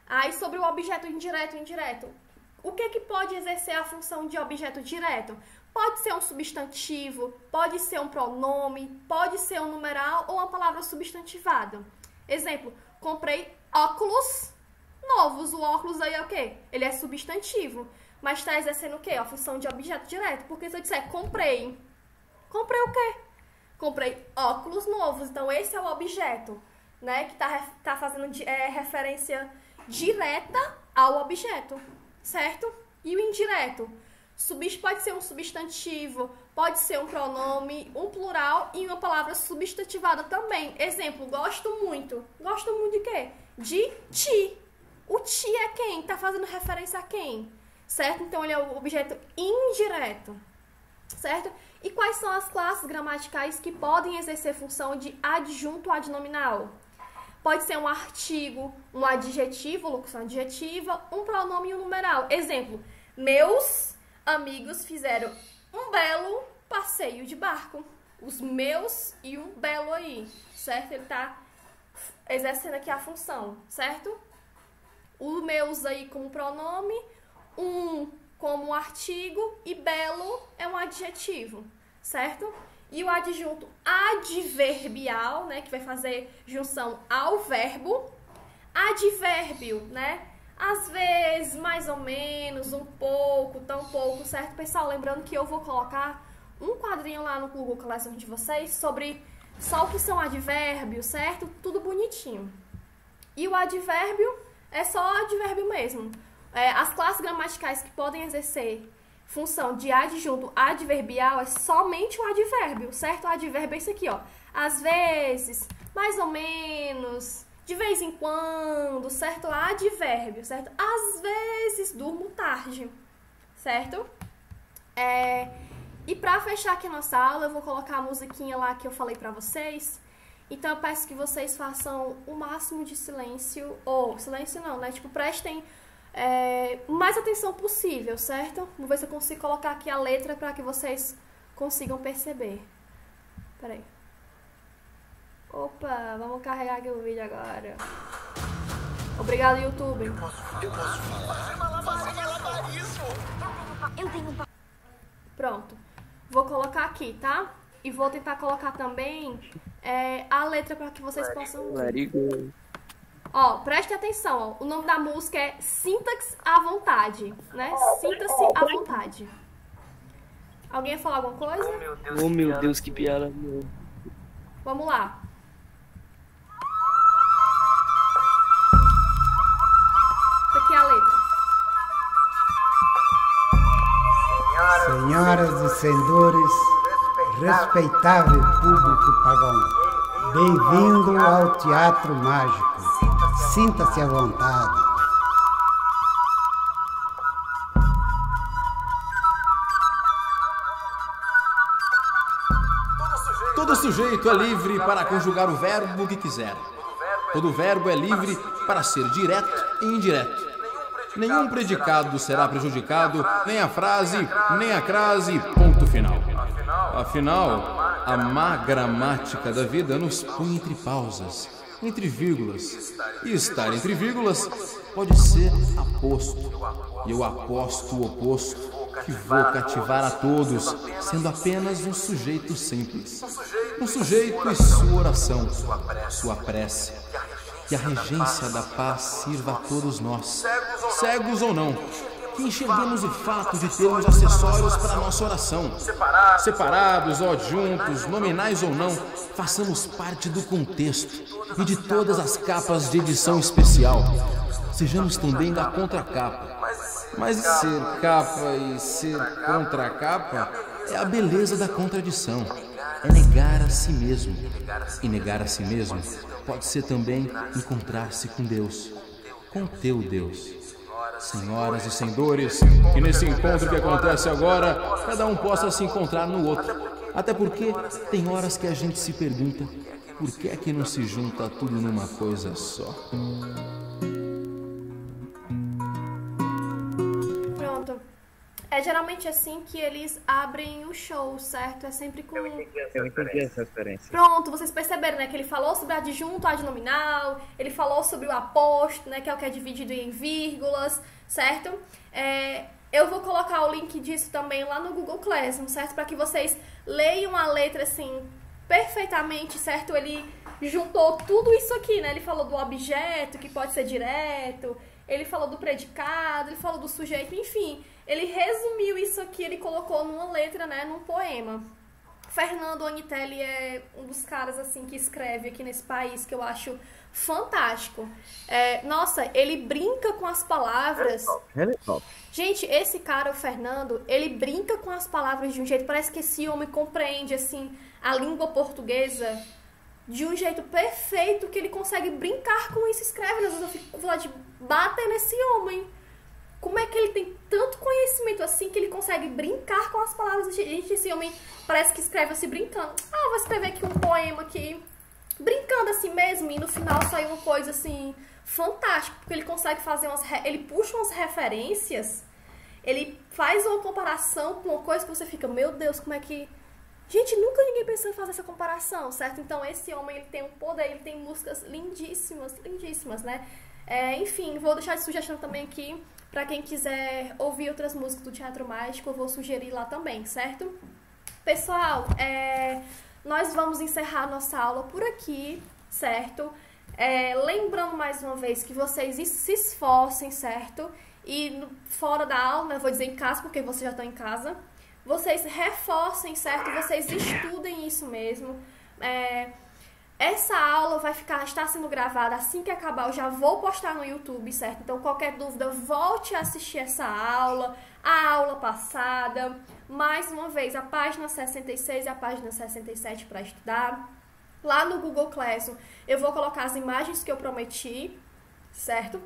Aí, sobre o objeto indireto e indireto. O que pode exercer a função de objeto direto? Pode ser um substantivo, pode ser um pronome, pode ser um numeral ou uma palavra substantivada. Exemplo, comprei óculos novos. O óculos aí é o quê? Ele é substantivo, mas está exercendo o quê? A função de objeto direto. Porque se eu disser comprei o quê? Comprei óculos novos. Então, esse é o objeto, né? Que tá fazendo referência direta ao objeto, certo? E o indireto? Pode ser um substantivo, pode ser um pronome, um plural e uma palavra substantivada também. Exemplo, gosto muito. Gosto muito de quê? De ti. O ti é quem? Tá fazendo referência a quem? Certo? Então, ele é o objeto indireto. Certo? E quais são as classes gramaticais que podem exercer função de adjunto adnominal? Pode ser um artigo, um adjetivo, locução adjetiva, um pronome e um numeral. Exemplo, meus amigos fizeram um belo passeio de barco. Os meus e um belo aí, certo? Ele tá exercendo aqui a função, certo? O meus aí como pronome, um como artigo e belo é um adjetivo, certo? E o adjunto adverbial, né, que vai fazer junção ao verbo. Advérbio, né? Às vezes, mais ou menos, um pouco, tão pouco, certo? Pessoal, lembrando que eu vou colocar um quadrinho lá no Google Classroom de vocês sobre só o que são advérbios, certo? Tudo bonitinho. E o advérbio é só advérbio mesmo. As classes gramaticais que podem exercer função de adjunto adverbial é somente o advérbio, certo? O advérbio é isso aqui, ó. Às vezes, mais ou menos, de vez em quando, certo? Advérbio, certo? Às vezes durmo tarde, certo? E pra fechar aqui a nossa aula, eu vou colocar a musiquinha lá que eu falei pra vocês. Então eu peço que vocês façam o máximo de silêncio, ou silêncio não, né? Tipo, prestem mais atenção possível, certo? Vou ver se eu consigo colocar aqui a letra para que vocês consigam perceber. Peraí. Opa, vamos carregar aqui o vídeo agora. Obrigado, YouTube. Eu posso fazer malabarismo. Eu tenho Pronto. Vou colocar aqui, tá? E vou tentar colocar também a letra para que vocês possam ver. Ó, preste atenção, ó. O nome da música é Sinta-se à Vontade, né? Sinta-se à vontade. Alguém ia falar alguma coisa? Oh, meu Deus, que piada. Meu. Vamos lá. Essa aqui é a letra. Senhoras e senhores, respeitável público pagão, bem-vindo ao Teatro Mágico. Sinta-se à vontade. Todo sujeito é livre para conjugar o verbo que quiser. Todo verbo é livre para ser direto e indireto. Nenhum predicado será prejudicado, nem a frase, nem a crase, ponto final. Afinal, a má gramática da vida nos põe entre pausas, entre vírgulas. E estar entre vírgulas pode ser aposto. E eu aposto o oposto, que vou cativar a todos, sendo apenas um sujeito simples. Um sujeito e sua oração, sua prece. Que a regência da paz sirva a todos nós, cegos ou não, que enxerguemos o fato de termos acessórios para a nossa oração. Separados ou adjuntos, nominais ou não, façamos parte do contexto e de todas as capas de edição especial. Sejamos também da contracapa. Mas ser capa e ser contracapa é a beleza da contradição. É negar a si mesmo. E negar a si mesmo pode ser também encontrar-se com Deus, com teu Deus. Senhoras e senhores, que nesse encontro que acontece agora, cada um possa se encontrar no outro. Até porque tem horas que a gente se pergunta, por que é que não se junta tudo numa coisa só? Pronto. É geralmente assim que eles abrem o show, certo? É sempre com... Eu entendi essa referência. Pronto, vocês perceberam, né? Que ele falou sobre adjunto, adnominal, ele falou sobre o aposto, né? Que é o que é dividido em vírgulas, certo? Eu vou colocar o link disso também lá no Google Classroom, certo? Para que vocês leiam a letra, assim, perfeitamente, certo? Ele juntou tudo isso aqui, né? Ele falou do objeto, que pode ser direto, ele falou do predicado, ele falou do sujeito, enfim... Ele resumiu isso aqui, ele colocou numa letra, né, num poema. Fernando Onitelli é um dos caras, assim, que escreve aqui nesse país, que eu acho fantástico. Nossa, ele brinca com as palavras. Gente, esse cara, o Fernando, ele brinca com as palavras de um jeito, parece que esse homem compreende, assim, a língua portuguesa de um jeito perfeito, que ele consegue brincar com isso, escreve. Às vezes eu fico com vontade de bater nesse homem. Como é que ele tem tanto conhecimento assim que ele consegue brincar com as palavras? Gente, esse homem parece que escreve assim brincando. Vou escrever aqui um poema aqui brincando assim mesmo, e no final sai uma coisa assim fantástica, porque ele consegue fazer ele puxa umas referências, ele faz uma comparação com uma coisa que você fica, meu Deus, como é que... Gente, nunca ninguém pensou em fazer essa comparação, certo? Então esse homem, ele tem um poder, ele tem músicas lindíssimas, lindíssimas, né? Enfim, vou deixar de sugestão também aqui, pra quem quiser ouvir outras músicas do Teatro Mágico, eu vou sugerir lá também, certo? Pessoal, nós vamos encerrar nossa aula por aqui, certo? Lembrando mais uma vez que vocês se esforcem, certo? E fora da aula, eu vou dizer em casa, porque vocês já estão em casa, vocês reforcem, certo? Vocês estudem isso mesmo. Essa aula vai estar sendo gravada assim que acabar, eu já vou postar no YouTube, certo? Então qualquer dúvida, volte a assistir essa aula, a aula passada, mais uma vez, a página 66 e a página 67 para estudar. Lá no Google Classroom eu vou colocar as imagens que eu prometi, certo?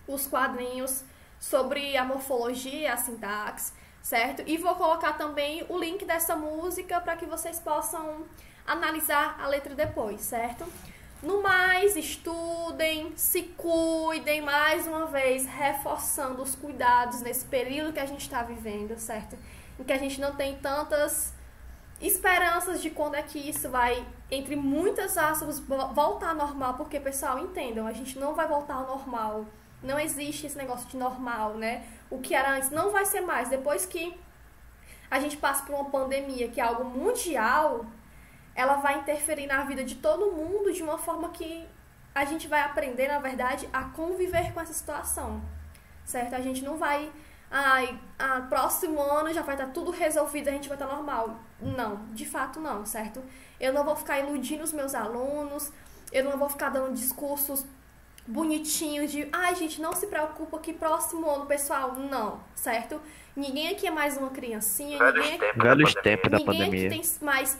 Os quadrinhos sobre a morfologia, a sintaxe, certo? E vou colocar também o link dessa música para que vocês possam analisar a letra depois, certo? No mais, estudem, se cuidem, mais uma vez, reforçando os cuidados nesse período que a gente está vivendo, certo? Em que a gente não tem tantas esperanças de quando é que isso vai, entre muitas aspas, voltar ao normal, porque, pessoal, entendam, a gente não vai voltar ao normal. Não existe esse negócio de normal, né? O que era antes não vai ser mais. Depois que a gente passa por uma pandemia, que é algo mundial, ela vai interferir na vida de todo mundo de uma forma que a gente vai aprender, na verdade, a conviver com essa situação, certo? A gente não vai... próximo ano já vai estar tudo resolvido, a gente vai estar normal. Não, de fato não, certo? Eu não vou ficar iludindo os meus alunos, eu não vou ficar dando discursos bonitinhos de, gente, não se preocupa que próximo ano, pessoal, não, certo? Ninguém aqui é mais uma criancinha, Velhos tempos da pandemia. Aqui tem mais...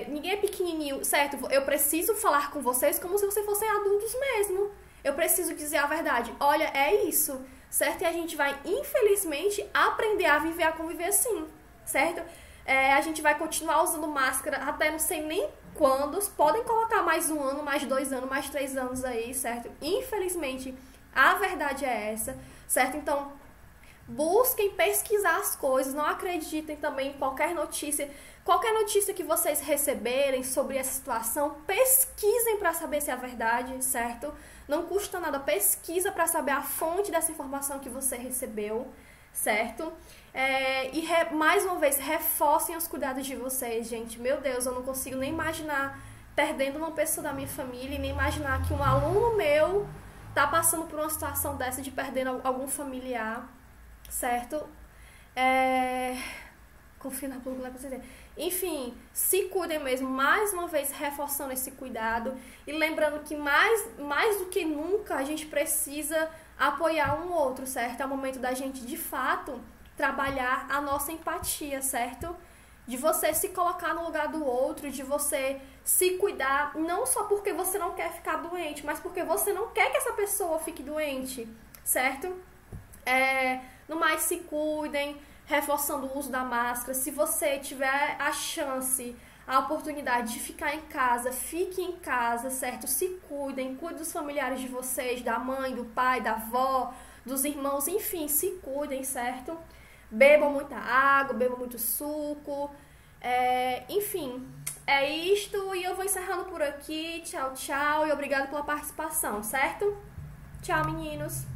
ninguém é pequenininho, certo? Eu preciso falar com vocês como se vocês fossem adultos mesmo. Eu preciso dizer a verdade. Olha, é isso, certo? E a gente vai, infelizmente, aprender a viver, a conviver assim, certo? A gente vai continuar usando máscara até não sei nem quando. Podem colocar mais 1 ano, mais 2 anos, mais 3 anos aí, certo? Infelizmente, a verdade é essa, certo? Então, busquem pesquisar as coisas, não acreditem também em qualquer notícia. Qualquer notícia que vocês receberem sobre essa situação, pesquisem para saber se é verdade, certo? Não custa nada, pesquisa para saber a fonte dessa informação que você recebeu, certo? Mais uma vez, reforcem os cuidados de vocês, gente. Meu Deus, eu não consigo nem imaginar perdendo uma pessoa da minha família e nem imaginar que um aluno meu tá passando por uma situação dessa de perder algum familiar, certo? Confio na pública, com certeza. Enfim, se cuidem mesmo, mais uma vez reforçando esse cuidado e lembrando que mais do que nunca a gente precisa apoiar um outro, certo? É o momento da gente, de fato, trabalhar a nossa empatia, certo? De você se colocar no lugar do outro, de você se cuidar, não só porque você não quer ficar doente, mas porque você não quer que essa pessoa fique doente, certo? No mais, se cuidem, reforçando o uso da máscara. Se você tiver a chance, a oportunidade de ficar em casa, fique em casa, certo? Se cuidem, cuidem dos familiares de vocês, da mãe, do pai, da avó, dos irmãos, enfim, se cuidem, certo? Bebam muita água, bebam muito suco, enfim, é isto e eu vou encerrando por aqui. Tchau, tchau e obrigado pela participação, certo? Tchau, meninos!